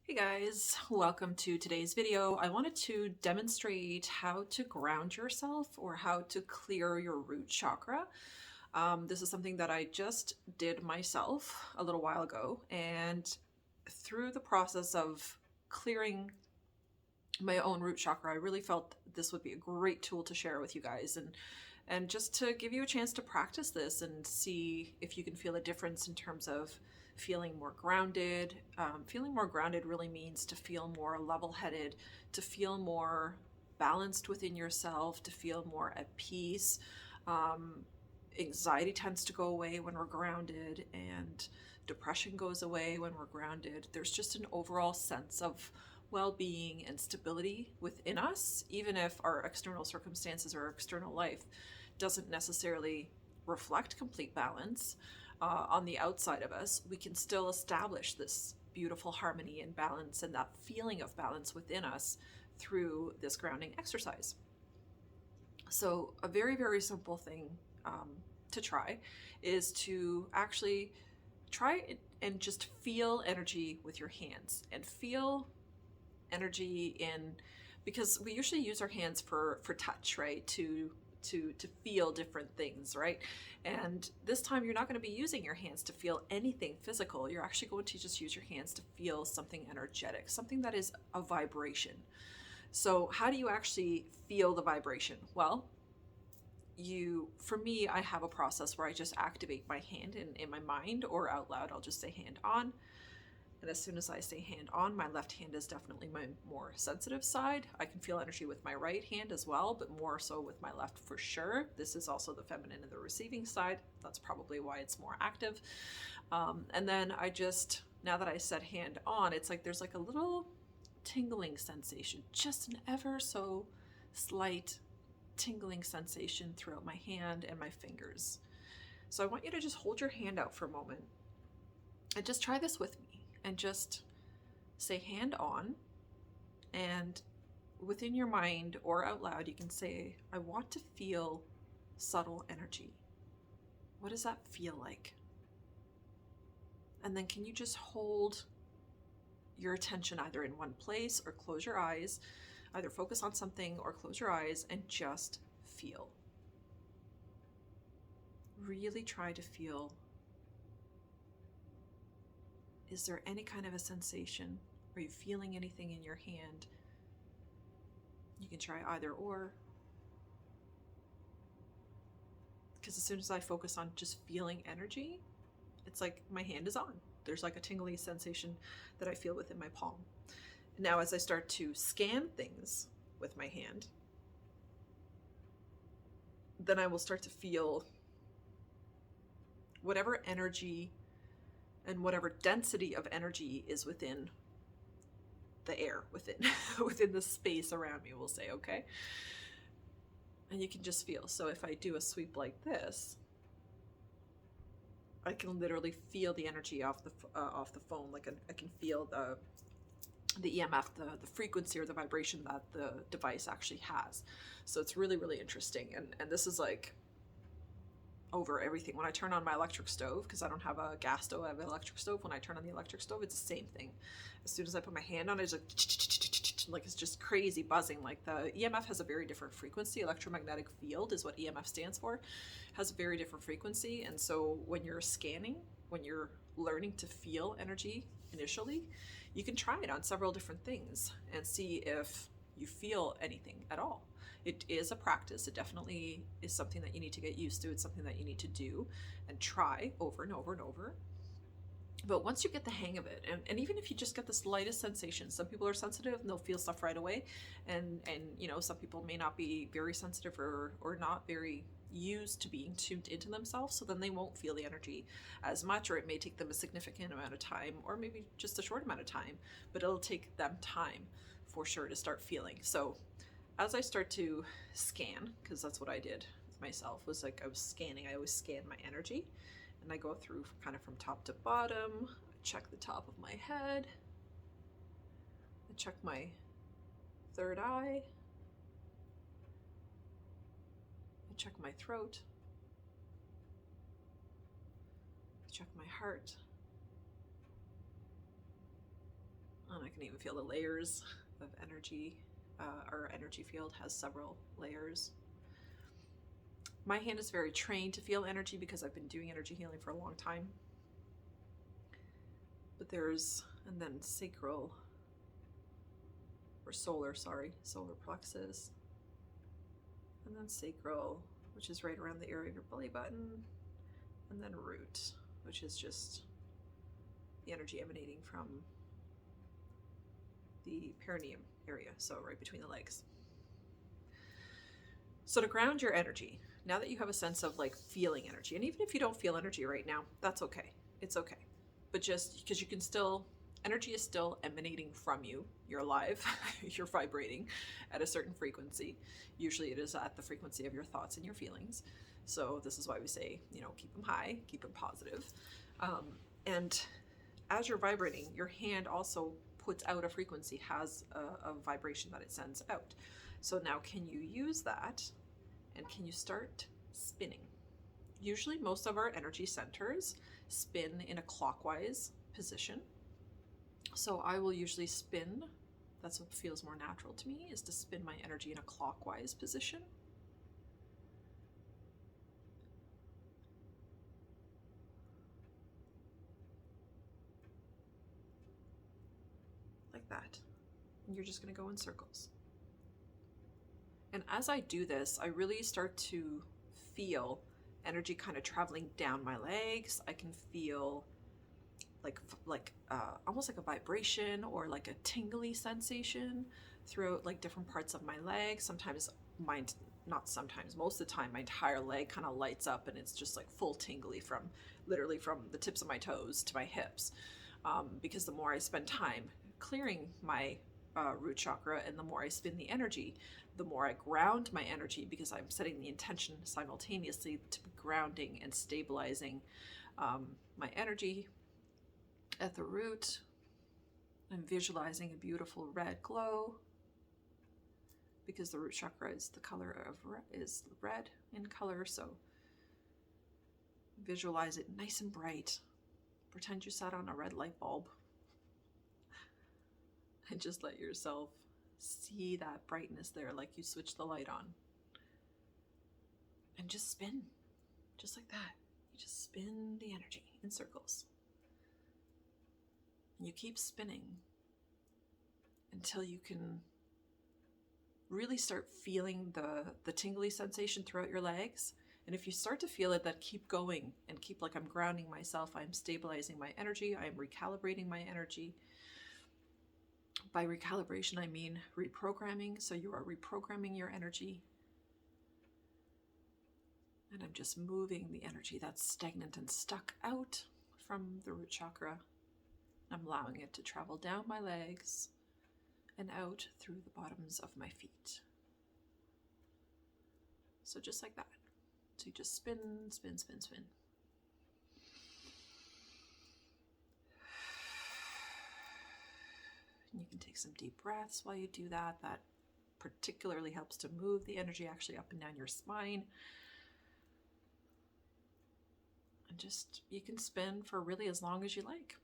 Hey guys, welcome to today's video. I wanted to demonstrate how to ground yourself or how to clear your root chakra. This is something that I just did myself a little while ago, and through the process of clearing my own root chakra, I really felt this would be a great tool to share with you guys and just to give you a chance to practice this and see if you can feel a difference in terms of feeling more grounded. Feeling more grounded really means to feel more level-headed, to feel more balanced within yourself, to feel more at peace. Um, Anxiety tends to go away when we're grounded, and depression goes away when we're grounded. There's just an overall sense of well-being and stability within us, even if our external circumstances or external life doesn't necessarily reflect complete balance. On the outside of us, we can still establish this beautiful harmony and balance and that feeling of balance within us through this grounding exercise. So a very, very simple thing to try is to actually try it and just feel energy with your hands and feel energy in, because we usually use our hands for touch, right? To feel different things, right? And this time you're not going to be using your hands to feel anything physical. You're actually going to just use your hands to feel something energetic, something that is a vibration. So how do you actually feel the vibration? Well, for me, I have a process where I just activate my hand in my mind, or out loud I'll just say hand on. And as soon as I say hand on, my left hand is definitely my more sensitive side. I can feel energy with my right hand as well, but more so with my left for sure. This is also the feminine and the receiving side. That's probably why it's more active. And then now that I said hand on, it's like there's like a little tingling sensation, just an ever so slight tingling sensation throughout my hand and my fingers. So I want you to just hold your hand out for a moment and just try this with me and just say hand on, and within your mind or out loud you can say, I want to feel subtle energy. What does that feel like? And then can you just hold your attention either in one place or close your eyes, either focus on something or close your eyes and just feel. Really try to feel. Is there any kind of a sensation? Are you feeling anything in your hand? You can try either or. Because as soon as I focus on just feeling energy, it's like my hand is on. There's like a tingly sensation that I feel within my palm. Now, as I start to scan things with my hand, then I will start to feel whatever energy and whatever density of energy is within the air, within the space around me, we'll say, okay? And you can just feel. So if I do a sweep like this, I can literally feel the energy off the phone. Like I can feel the EMF, the frequency or the vibration that the device actually has. So it's really, really interesting. And this is like over everything. When I turn on my electric stove, because I don't have a gas stove, I have an electric stove. When I turn on the electric stove, it's the same thing. As soon as I put my hand on it, it's like it's just crazy buzzing. Like the EMF has a very different frequency. Electromagnetic field is what EMF stands for. It has a very different frequency. And so when you're scanning, when you're learning to feel energy initially, you can try it on several different things and see if you feel anything at all. It is a practice. It definitely is something that you need to get used to. It's something that you need to do and try over and over and over. But once you get the hang of it, and even if you just get the slightest sensation, some people are sensitive and they'll feel stuff right away. And you know, some people may not be very sensitive or not very used to being tuned into themselves, so then they won't feel the energy as much, or it may take them a significant amount of time, or maybe just a short amount of time, but it'll take them time for sure to start feeling. So as I start to scan, because that's what I did with myself, was like I was scanning. I always scan my energy, and I go through kind of from top to bottom. I check the top of my head. I check my third eye. I check my throat. I check my heart. And I can even feel the layers of energy. Our energy field has several layers. My hand is very trained to feel energy because I've been doing energy healing for a long time. But and then sacral, or solar plexus. And then sacral, which is right around the area of your belly button. And then root, which is just the energy emanating from the perineum area, so right between the legs. So to ground your energy, now that you have a sense of like feeling energy, and even if you don't feel energy right now, that's okay. It's okay. But just because you can still, energy is still emanating from you. You're alive, you're vibrating at a certain frequency. Usually it is at the frequency of your thoughts and your feelings. So this is why we say, keep them high, keep them positive. And as you're vibrating, your hand also puts out a frequency, has a vibration that it sends out. So now can you use that and can you start spinning? Usually most of our energy centers spin in a clockwise position. So I will usually spin. That's what feels more natural to me, is to spin my energy in a clockwise position. Like that. And you're just going to go in circles. And as I do this, I really start to feel energy kind of traveling down my legs. I can feel almost like a vibration or like a tingly sensation throughout like different parts of my legs. Sometimes most of the time my entire leg kind of lights up and it's just like full tingly literally from the tips of my toes to my hips. Because the more I spend time clearing my root chakra and the more I spin the energy, the more I ground my energy, because I'm setting the intention simultaneously to be grounding and stabilizing my energy at the root. I'm visualizing a beautiful red glow because the root chakra is is red in color. So visualize it nice and bright. Pretend you sat on a red light bulb and just let yourself see that brightness there, like you switch the light on. And just spin, just like that. You just spin the energy in circles. And you keep spinning until you can really start feeling the tingly sensation throughout your legs. And if you start to feel it, then keep going and keep like, I'm grounding myself, I'm stabilizing my energy, I'm recalibrating my energy. By recalibration, I mean reprogramming. So you are reprogramming your energy. And I'm just moving the energy that's stagnant and stuck out from the root chakra. I'm allowing it to travel down my legs and out through the bottoms of my feet. So just like that. So you just spin, spin, spin, spin. And you can take some deep breaths while you do that. That particularly helps to move the energy actually up and down your spine. And just, you can spin for really as long as you like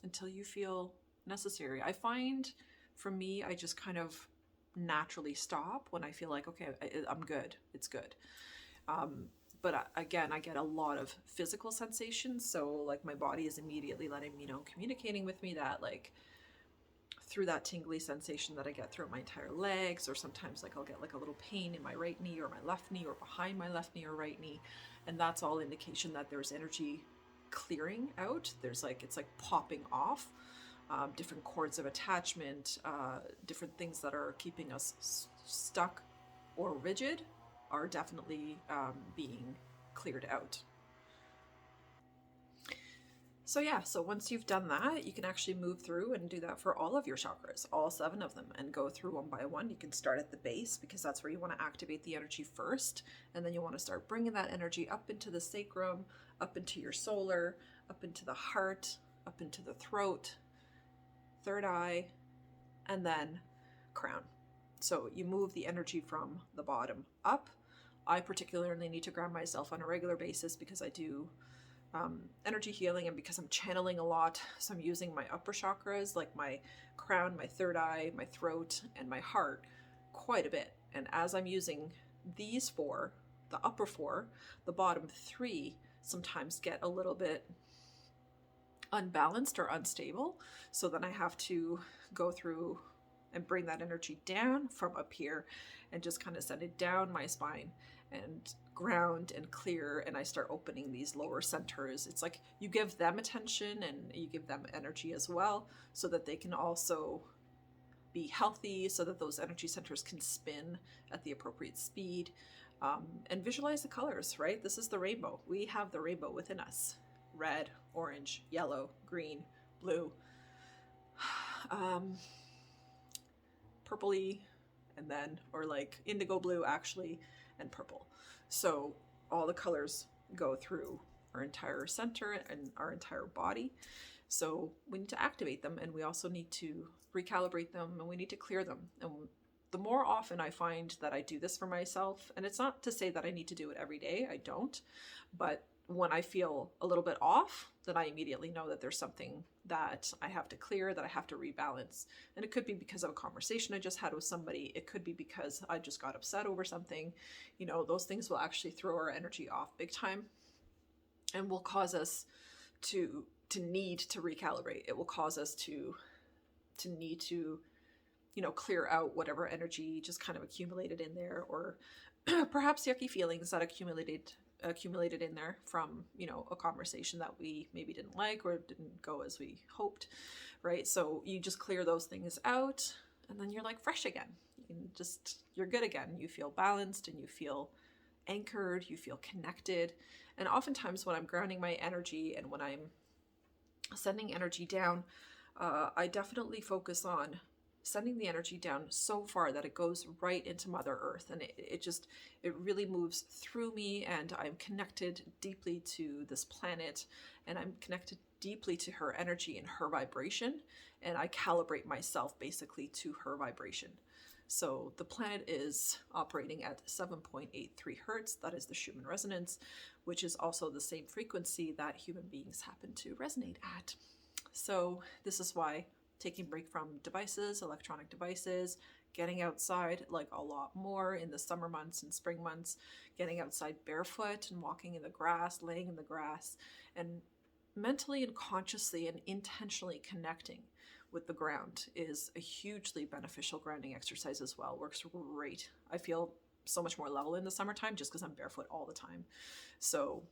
until you feel necessary. I find for me, I just kind of naturally stop when I feel like, okay, I'm good. It's good. But again, I get a lot of physical sensations. So like my body is immediately letting me know, communicating with me that like through that tingly sensation that I get throughout my entire legs, or sometimes like I'll get like a little pain in my right knee or my left knee or behind my left knee or right knee. And that's all indication that there's energy clearing out. There's like, it's like popping off. Different cords of attachment, different things that are keeping us stuck or rigid are definitely being cleared out. So yeah, so once you've done that, you can actually move through and do that for all of your chakras, all 7 of them, and go through one by one. You can start at the base because that's where you want to activate the energy first, and then you want to start bringing that energy up into the sacrum, up into your solar, up into the heart, up into the throat, third eye, and then crown. So you move the energy from the bottom up. I particularly need to ground myself on a regular basis because I do energy healing, and because I'm channeling a lot, so I'm using my upper chakras like my crown, my third eye, my throat, and my heart quite a bit. And as I'm using these four, the upper four, the bottom three sometimes get a little bit unbalanced or unstable. So then I have to go through and bring that energy down from up here and just kind of send it down my spine and ground and clear. And I start opening these lower centers. It's like you give them attention and you give them energy as well, so that they can also be healthy, so that those energy centers can spin at the appropriate speed. And visualize the colors, right? This is the rainbow. We have the rainbow within us: red, orange, yellow, green, blue, purpley, and then, or like indigo blue actually, and purple. So all the colors go through our entire center and our entire body. So we need to activate them, and we also need to recalibrate them, and we need to clear them. And the more often I find that I do this for myself, and it's not to say that I need to do it every day, I don't, but when I feel a little bit off, then I immediately know that there's something that I have to clear, that I have to rebalance. And it could be because of a conversation I just had with somebody. It could be because I just got upset over something. You know, those things will actually throw our energy off big time and will cause us to need to recalibrate. It will cause us to need to, you know, clear out whatever energy just kind of accumulated in there, or perhaps yucky feelings that accumulated in there from, you know, a conversation that we maybe didn't like or didn't go as we hoped, right? So you just clear those things out, and then you're like fresh again. You're good again. You feel balanced and you feel anchored, you feel connected. And oftentimes when I'm grounding my energy and when I'm sending energy down, I definitely focus on sending the energy down so far that it goes right into Mother Earth, and it really moves through me, and I'm connected deeply to this planet, and I'm connected deeply to her energy and her vibration, and I calibrate myself basically to her vibration. So the planet is operating at 7.83 hertz. That is the Schumann resonance, which is also the same frequency that human beings happen to resonate at. So this is why taking a break from devices, electronic devices, getting outside like a lot more in the summer months and spring months, getting outside barefoot and walking in the grass, laying in the grass, and mentally and consciously and intentionally connecting with the ground is a hugely beneficial grounding exercise as well. Works great. I feel so much more level in the summertime just because I'm barefoot all the time. So,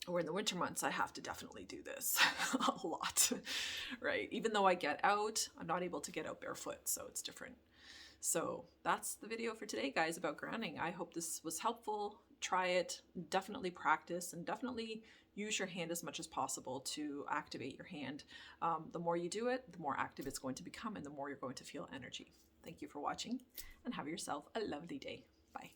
or in the winter months, I have to definitely do this a lot, right? Even though I get out, I'm not able to get out barefoot, so it's different. So that's the video for today, guys, about grounding. I hope this was helpful. Try it, definitely practice, and definitely use your hand as much as possible to activate your hand. The more you do it, the more active it's going to become, and the more you're going to feel energy. Thank you for watching, and have yourself a lovely day. Bye.